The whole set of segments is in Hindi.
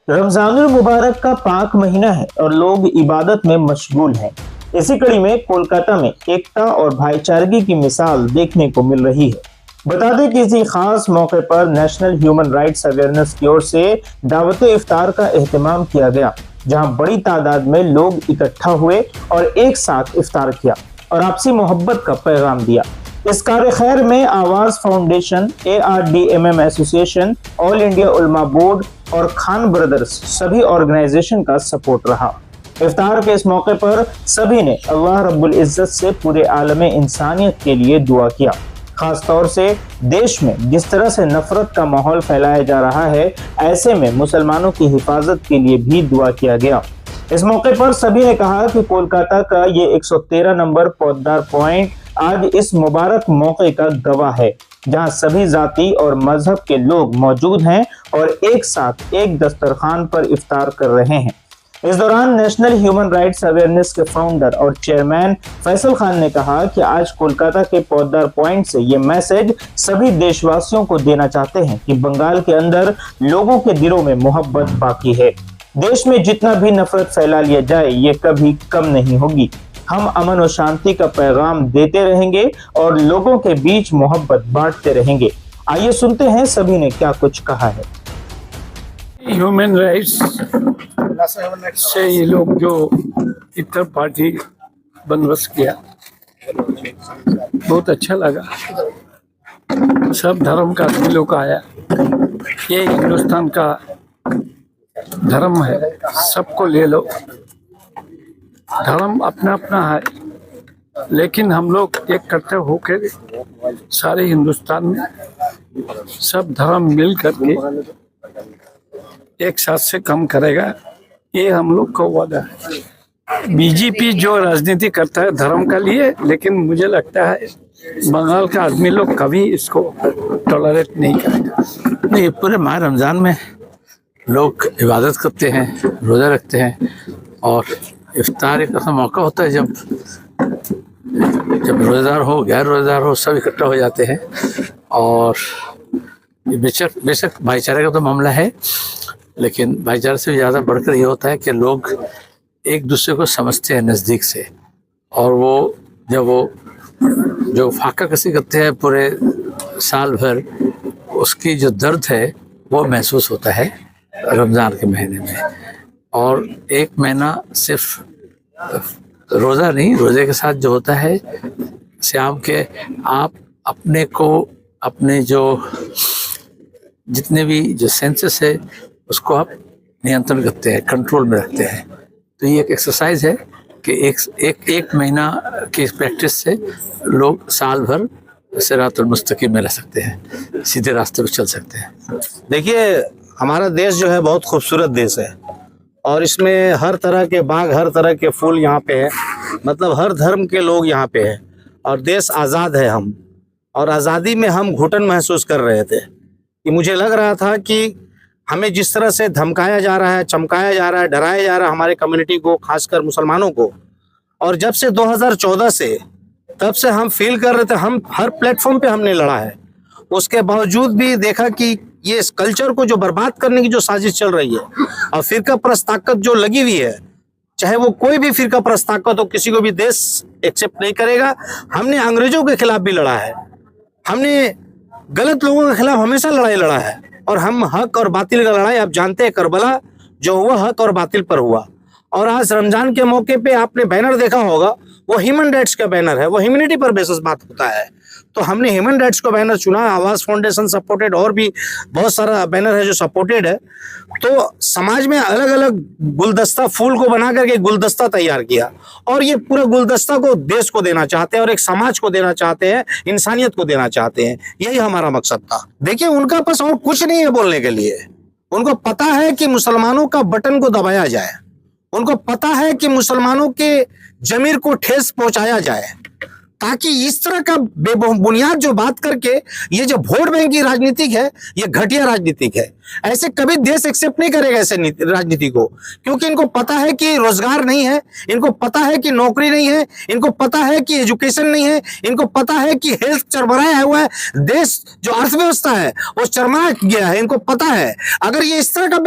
रमजानुल मुबारक का पाक महीना है और लोग इबादत में मशगूल हैं। इसी कड़ी में कोलकाता में एकता और भाईचारगी की मिसाल देखने को मिल रही है। बता दें कि इसी खास मौके पर नेशनल ह्यूमन राइट्स अवेयरनेस की ओर से दावत इफ्तार का एहतमाम किया गया, जहां बड़ी तादाद में लोग इकट्ठा हुए और एक साथ इफ्तार किया और आपसी मोहब्बत का पैगाम दिया। इस कार्य खैर में आवाज foundation, ARDMM association, all India उलमा बोर्ड और खान ब्रदर्स सभी ऑर्गेनाइजेशन का सपोर्ट रहा। इफ्तार के इस मौके पर सभी ने अल्लाह रब्बुल इज्जत से पूरे आलमे इंसानियत के लिए दुआ किया। खास तौर से देश में जिस तरह से नफरत का माहौल फैलाया जा रहा है, ऐसे में मुसलमानों की हिफाजत के लिए भी दुआ किया गया। इस मौके पर सभी ने कहा कि कोलकाता का ये 113 नंबर पौधदार पॉइंट आज इस मुबारक मौके का गवाह है, जहां सभी जाति और मजहब के लोग मौजूद हैं और एक साथ एक दस्तरखान पर इफ्तार कर रहे हैं। इस दौरान नेशनल ह्यूमन राइट्स अवेयरनेस के फाउंडर और चेयरमैन फैसल खान ने कहा कि आज कोलकाता के पौधदार पॉइंट से ये मैसेज सभी देशवासियों को देना चाहते हैं कि बंगाल के अंदर लोगों के दिलों में मोहब्बत बाकी है। देश में जितना भी नफरत फैला लिया जाए, ये कभी कम नहीं होगी। हम अमन और शांति का पैगाम देते रहेंगे और लोगों के बीच मोहब्बत बांटते रहेंगे। आइए सुनते हैं सभी ने क्या कुछ कहा है। ह्यूमन राइट्स से ये लोग जो इफ्तार पार्टी बंदोबस्त किया, बहुत अच्छा लगा। सब धर्म का आदमी लोग आया। ये हिंदुस्तान का धर्म है, सबको ले लो। धर्म अपना अपना है, लेकिन हम लोग इकट्ठे होकर सारे हिंदुस्तान में सब धर्म मिल करके एक साथ से काम करेगा, ये हम लोग का वादा है। बीजेपी जो राजनीति करता है धर्म का लिए, लेकिन मुझे लगता है बंगाल का आदमी लोग कभी इसको टॉलरेट नहीं करेगा। नहीं, पूरे माह रमज़ान में लोग इबादत करते हैं, रोज़ा रखते हैं और इफ्तार एक ऐसा मौका होता है जब रोज़ेदार हो, गैर रोज़ेदार हो, सब इकट्ठा हो जाते हैं। और बेशक भाईचारे का तो मामला है, लेकिन भाईचारे से ज़्यादा बढ़कर ये होता है कि लोग एक दूसरे को समझते हैं नज़दीक से, और वो जब वो जो फाका कसी करते हैं पूरे साल भर, उसकी जो दर्द है वो महसूस होता है रमज़ान के महीने में। और एक महीना सिर्फ रोज़ा नहीं, रोज़े के साथ जो होता है शाम के, आप अपने को, अपने जो जितने भी जो सेंसेस है उसको आप नियंत्रण करते हैं, कंट्रोल में रखते हैं। तो ये एक एक्सरसाइज है कि एक महीना की प्रैक्टिस से लोग साल भर सिरातुल मुस्तकीम में रह सकते हैं, सीधे रास्ते पर चल सकते हैं। देखिए, हमारा देश जो है बहुत खूबसूरत देश है और इसमें हर तरह के बाग, हर तरह के फूल यहाँ पे है। मतलब हर धर्म के लोग यहाँ पे हैं और देश आज़ाद है। हम और आज़ादी में हम घुटन महसूस कर रहे थे कि मुझे लग रहा था कि हमें जिस तरह से धमकाया जा रहा है, चमकाया जा रहा है, डराया जा रहा है हमारे कम्युनिटी को, खासकर मुसलमानों को। और जब से 2014 से, तब से हम फील कर रहे थे, हम हर प्लेटफॉर्म पे हमने लड़ा है। उसके बावजूद भी देखा कि ये इस कल्चर को जो बर्बाद करने की जो साजिश चल रही है और फिरका परस्त ताकत जो लगी हुई है, चाहे वो कोई भी फिरका परस्त ताकत हो, किसी को भी देश एक्सेप्ट नहीं करेगा। हमने अंग्रेजों के खिलाफ भी लड़ा है, हमने गलत लोगों के खिलाफ हमेशा लड़ाई लड़ा है, और हम हक और बातिल का लड़ाई, आप जानते हैं करबला जो हुआ हक और बातिल पर हुआ। और आज रमजान के मौके पे आपने बैनर देखा होगा, वो ह्यूमन राइट्स का बैनर है, वो ह्यूमनिटी पर बेसिस बात होता है। तो हमने ह्यूमन राइट्स का बैनर चुना, आवाज फाउंडेशन सपोर्टेड, और भी बहुत सारा बैनर है जो सपोर्टेड है। तो समाज में अलग अलग गुलदस्ता, फूल को बना करके गुलदस्ता तैयार किया, और ये पूरा गुलदस्ता को देश को देना चाहते हैं और एक समाज को देना चाहते हैं, इंसानियत को देना चाहते हैं। यही हमारा मकसद था। देखिए, उनका पास और कुछ नहीं है बोलने के लिए। उनको पता है कि मुसलमानों का बटन को दबाया जाए, उनको पता है कि मुसलमानों के जमीर को ठेस पहुंचाया जाए, ताकि इस तरह का बेबुनियाद जो बात करके ये जो वोट बैंक की राजनीतिक है, ये घटिया राजनीतिक है। ऐसे कभी देश एक्सेप्ट नहीं करेगा ऐसे राजनीति को, क्योंकि इनको पता है कि रोजगार नहीं है, इनको पता है कि नौकरी नहीं है, इनको पता है कि एजुकेशन नहीं है, इनको पता है कि हेल्थ चरमराया हुआ है, देश जो अर्थव्यवस्था है वो चरमरा गया है, इनको पता है। अगर ये इस तरह का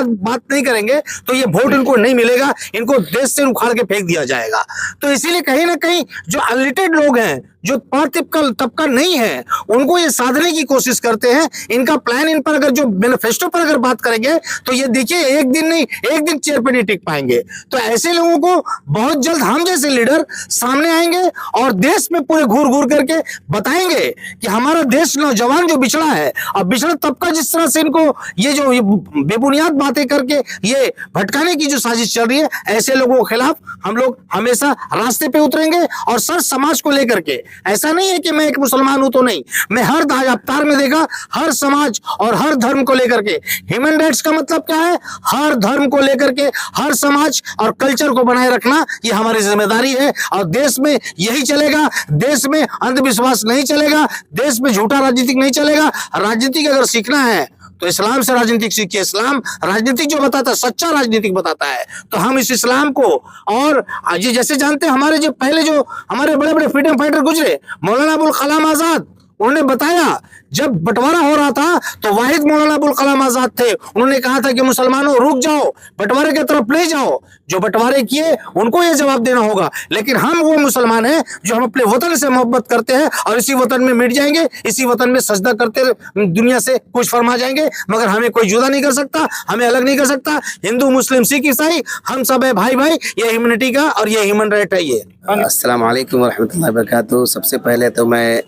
बात नहीं करेंगे तो ये वोट इनको नहीं मिलेगा, इनको देश से उखाड़ के फेंक दिया जाएगा। तो इसीलिए कहीं ना कहीं जो अनलिटेड लोग हैं, जो तबका नहीं है, उनको ये साधने की कोशिश करते हैं। इनका प्लान, इन पर अगर जो मैनिफेस्टो पर अगर बात करेंगे तो ये देखिए एक दिन चेयर पे नहीं टिक पाएंगे। तो ऐसे लोगों को बहुत जल्द हम जैसे लीडर सामने आएंगे और देश में पूरे घूर करके बताएंगे कि हमारा देश नौजवान जो बिछड़ा है, और बिछड़ा तबका जिस तरह से इनको ये जो बेबुनियाद बातें करके ये भटकाने की जो साजिश चल रही है, ऐसे लोगों के खिलाफ हम लोग हमेशा रास्ते पे उतरेंगे। और सर समाज को लेकर के, ऐसा नहीं है कि मैं एक मुसलमान हूं तो नहीं, मैं हर अवतार में देखा हर समाज और हर धर्म को लेकर के। ह्यूमन राइट्स का मतलब क्या है? हर धर्म को लेकर के, हर समाज और कल्चर को बनाए रखना, ये हमारी जिम्मेदारी है। और देश में यही चलेगा, देश में अंधविश्वास नहीं चलेगा, देश में झूठा राजनीतिक नहीं चलेगा। राजनीतिक अगर सीखना है तो इस्लाम से राजनीतिक सीखिए। इस्लाम राजनीतिक जो बताता है, सच्चा राजनीतिक बताता है। तो हम इस इस्लाम को, और ये जैसे जानते हैं हमारे जो पहले जो हमारे बड़े बड़े फ्रीडम फाइटर गुजरे, मौलाना अबुल कलाम आजाद, उन्होंने बताया जब बंटवारा हो रहा था तो वाहिद मौलाना अबुल कलाम आजाद थे। उन्होंने कहा था कि मुसलमानों रुक जाओ, बंटवारे की तरफ ले जाओ। जो बंटवारे किए उनको ये जवाब देना होगा। लेकिन हम वो मुसलमान हैं जो हम अपने वतन से मोहब्बत करते हैं और इसी वतन में मिट जाएंगे, इसी वतन में सजदा करते दुनिया से कुछ फरमा जाएंगे। मगर हमें कोई जुदा नहीं कर सकता, हमें अलग नहीं कर सकता। हिंदू मुस्लिम सिख ईसाई हम सब है भाई भाई। ये ह्यूमनिटी का और ये ह्यूमन राइट है। ये अस्सलाम वालेकुम रहमतुल्लाहि व बरकातहू। सबसे पहले तो मैं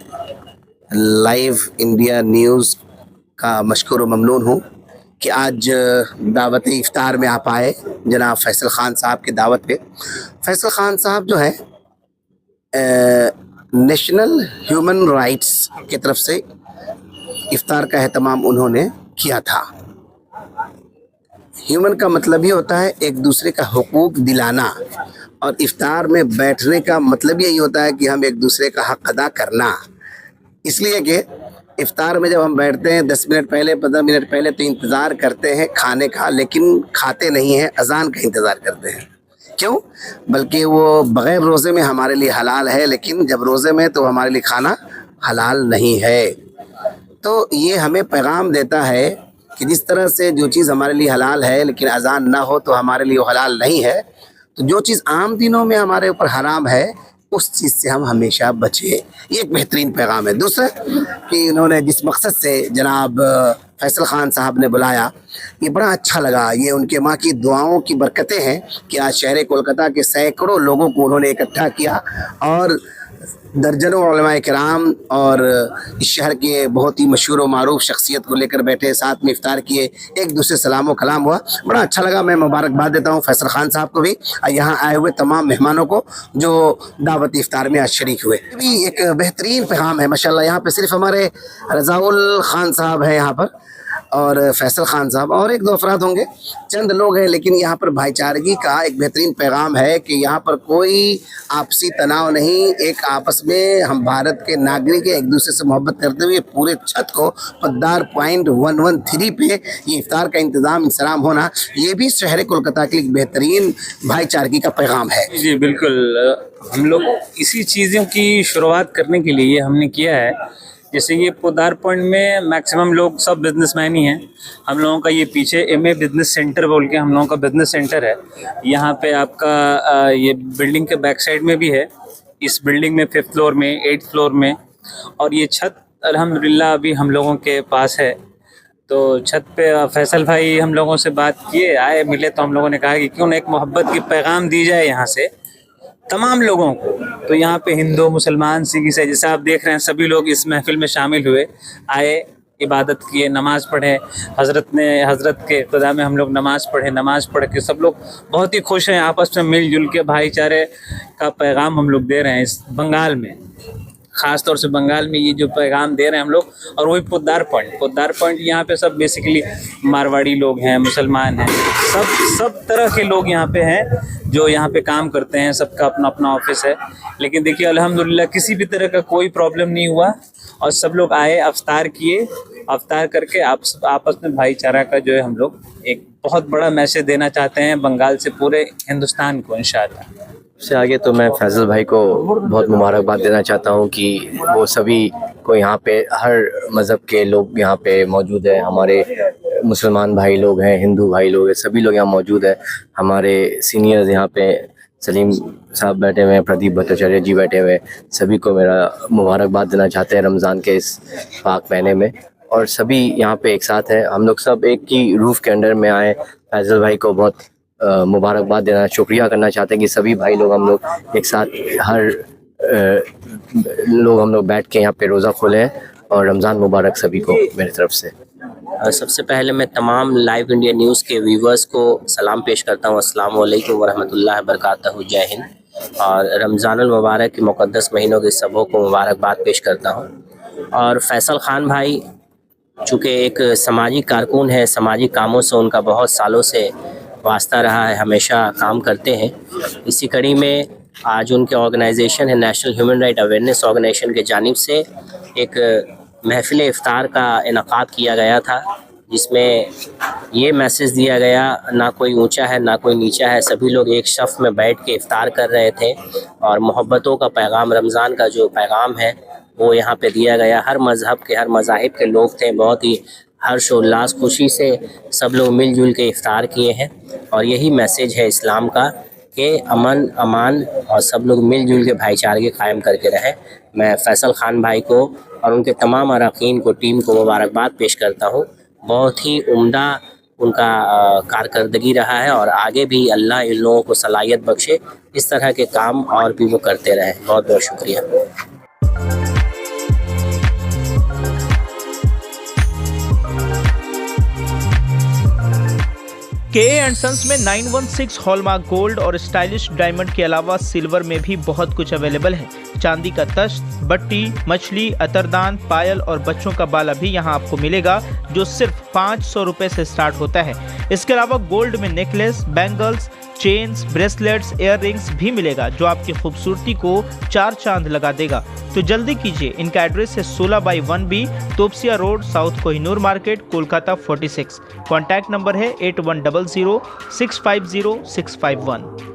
लाइव इंडिया न्यूज़ का मशकूर व ममनून हूँ कि आज दावत इफ्तार में आप आए जनाब फैसल ख़ान साहब की दावत पे। फैसल ख़ान साहब जो है नेशनल ह्यूमन राइट्स की तरफ से इफ्तार का एहतमाम उन्होंने किया था। ह्यूमन का मतलब ये होता है एक दूसरे का हुकूक दिलाना, और इफ्तार में बैठने का मतलब यही होता है कि हम एक दूसरे का हक अदा करना। इसलिए कि इफ्तार में जब हम बैठते हैं 10 मिनट पहले 15 मिनट पहले तो इंतज़ार करते हैं खाने का, लेकिन खाते नहीं हैं, अजान का इंतज़ार करते हैं। क्यों? बल्कि वो बग़ैर रोज़े में हमारे लिए हलाल है, लेकिन जब रोज़े में तो हमारे लिए खाना हलाल नहीं है। तो ये हमें पैगाम देता है कि जिस तरह से जो चीज़ हमारे लिए हलाल है लेकिन अजान ना हो तो हमारे लिए वो हलाल नहीं है। तो जो चीज़ आम दिनों में हमारे ऊपर हराम है उस चीज़ से हम हमेशा बचें। ये एक बेहतरीन पैगाम है। दूसरा कि इन्होंने जिस मकसद से जनाब फैसल ख़ान साहब ने बुलाया, ये बड़ा अच्छा लगा। ये उनके माँ की दुआओं की बरकतें हैं कि आज शहर कोलकाता के सैकड़ों लोगों को उन्होंने इकट्ठा किया और दर्जनों उलमाए किराम और इस शहर के बहुत ही मशहूर व मारूफ शख्सियत को लेकर बैठे, साथ में इफ्तार किए, एक दूसरे सलाम व कलाम हुआ। बड़ा अच्छा लगा। मैं मुबारकबाद देता हूँ फैसल ख़ान साहब को भी, यहाँ आए हुए तमाम मेहमानों को जो दावत इफ्तार में आज शरीक हुए। भी एक बेहतरीन पैगाम है माशाल्लाह। यहाँ पे सिर्फ हमारे रज़ाउल ख़ान साहब हैं यहाँ पर, और फैसल ख़ान साहब और एक दो अफराद होंगे, चंद लोग हैं, लेकिन यहाँ पर भाईचारगी का एक बेहतरीन पैगाम है कि यहाँ पर कोई आपसी तनाव नहीं। एक आपस में हम भारत के नागरिक एक दूसरे से मोहब्बत करते हुए पूरे छत को पद्दार .113 पे ये इफ्तार का इंतज़ाम इंसलाम होना, ये भी शहर कोलकाता के लिए बेहतरीन भाईचारगी का पैगाम है। जी बिल्कुल, हम लोग इसी चीज़ों की शुरुआत करने के लिए ये हमने किया है। जैसे ये पोदार पॉइंट में मैक्सिमम लोग सब बिजनेसमैन ही हैं। हम लोगों का ये पीछे MA बिजनेस सेंटर बोल के हम लोगों का बिजनेस सेंटर है। यहाँ पे आपका ये बिल्डिंग के बैक साइड में भी है, इस बिल्डिंग में 5th फ्लोर में 8th फ्लोर में, और ये छत अल्हम्दुलिल्लाह अभी हम लोगों के पास है। तो छत पे फैसल भाई हम लोगों से बात किए, आए मिले, तो हम लोगों ने कहा कि क्यों ना एक मोहब्बत की पैगाम दी जाए यहाँ से तमाम लोगों को। तो यहाँ पे हिंदू मुसलमान सिख ईसाई जैसे आप देख रहे हैं सभी लोग इस महफिल में शामिल हुए, आए, इबादत किए, नमाज़ पढ़े। हज़रत के खुदा में हम लोग नमाज़ पढ़ के सब लोग बहुत ही खुश हैं। आपस में मिलजुल के भाईचारे का पैगाम हम लोग दे रहे हैं इस बंगाल में। खास तौर से बंगाल में ये जो पैगाम दे रहे हैं हम लोग। और वही पोद्दार पॉइंट यहाँ पे सब बेसिकली मारवाड़ी लोग हैं, मुसलमान हैं, सब तरह के लोग यहाँ पे हैं जो यहाँ पे काम करते हैं। सबका अपना अपना ऑफिस है। लेकिन देखिए अल्हम्दुलिल्लाह किसी भी तरह का कोई प्रॉब्लम नहीं हुआ और सब लोग आए, अफ्तार किए, अफ्तार करके आपस में भाईचारा का जो है हम लोग एक बहुत बड़ा मैसेज देना चाहते हैं बंगाल से पूरे हिंदुस्तान को इंशाअल्लाह। उससे आगे तो मैं फैज़ल भाई को बहुत मुबारकबाद देना चाहता हूँ कि वो सभी को यहाँ पे हर मज़हब के लोग यहाँ पे मौजूद है। हमारे मुसलमान भाई लोग हैं, हिंदू भाई लोग हैं, सभी लोग यहाँ मौजूद है। हमारे सीनियर्स यहाँ पे सलीम साहब बैठे हुए हैं, प्रदीप भट्टाचार्य जी बैठे हुए हैं। सभी को मेरा मुबारकबाद देना चाहते हैं रमज़ान के इस पाक महीने में। और सभी यहाँ पे एक साथ हैं, हम लोग सब एक ही रूफ़ के अंडर में आए। फैज़ल भाई को बहुत मुबारकबाद देना, शुक्रिया करना चाहते हैं कि सभी भाई लोग हम लोग एक साथ हम लोग बैठ के यहाँ पे रोज़ा खोले हैं। और रमज़ान मुबारक सभी को मेरी तरफ से। सबसे पहले मैं तमाम लाइव इंडिया न्यूज़ के व्यूवर्स को सलाम पेश करता हूँ। अस्सलाम वालेकुम वरहमतुल्लाहि वबरकातुहू, जय हिंद। और रमज़ानुल मुबारक के मुक़द्दस महीनों के सबों को मुबारकबाद पेश करता हूँ। और फैसल खान भाई चूँकि एक समाजी कारकुन है, समाजी कामों से उनका बहुत सालों से वास्ता रहा है, हमेशा काम करते हैं। इसी कड़ी में आज उनके ऑर्गेनाइजेशन है national human right awareness organization के जानिब से एक महफिल इफ्तार का इनकाद किया गया था, जिसमें ये मैसेज दिया गया, ना कोई ऊंचा है ना कोई नीचा है, सभी लोग एक शफ़ में बैठ के इफ्तार कर रहे थे। और मोहब्बतों का पैगाम, रमज़ान का जो पैगाम है वो यहाँ पे दिया गया। हर मज़हब के, हर मज़ाहिब के लोग थे, बहुत ही हर्ष उल्लास खुशी से सब लोग मिलजुल के इफ्तार किए हैं। और यही मैसेज है इस्लाम का कि अमन अमान और सब लोग मिलजुल के भाईचारे कायम करके रहें। मैं फैसल खान भाई को और उनके तमाम अरकान को, टीम को मुबारकबाद पेश करता हूँ। बहुत ही उम्दा उनका कारकर्दगी रहा है और आगे भी अल्लाह इन लोगों को सलाहियत बख्शे, इस तरह के काम और भी वो करते रहें। बहुत बहुत शुक्रिया। के सन्स में 916 हॉलमार्क गोल्ड और स्टाइलिश डायमंड के अलावा सिल्वर में भी बहुत कुछ अवेलेबल है। चांदी का तश्त, बट्टी, मछली, अतरदान, पायल और बच्चों का बाला भी यहाँ आपको मिलेगा, जो सिर्फ 500 रुपए से स्टार्ट होता है। इसके अलावा गोल्ड में necklace, bangles, chains, bracelets, earrings भी मिलेगा, जो आपकी खूबसूरती को 4 चांद लगा देगा। तो जल्दी कीजिए, इनका एड्रेस है 16/1B Topsia road, south Kohinoor market, Kolkata 46। Contact number है 8100 650 651।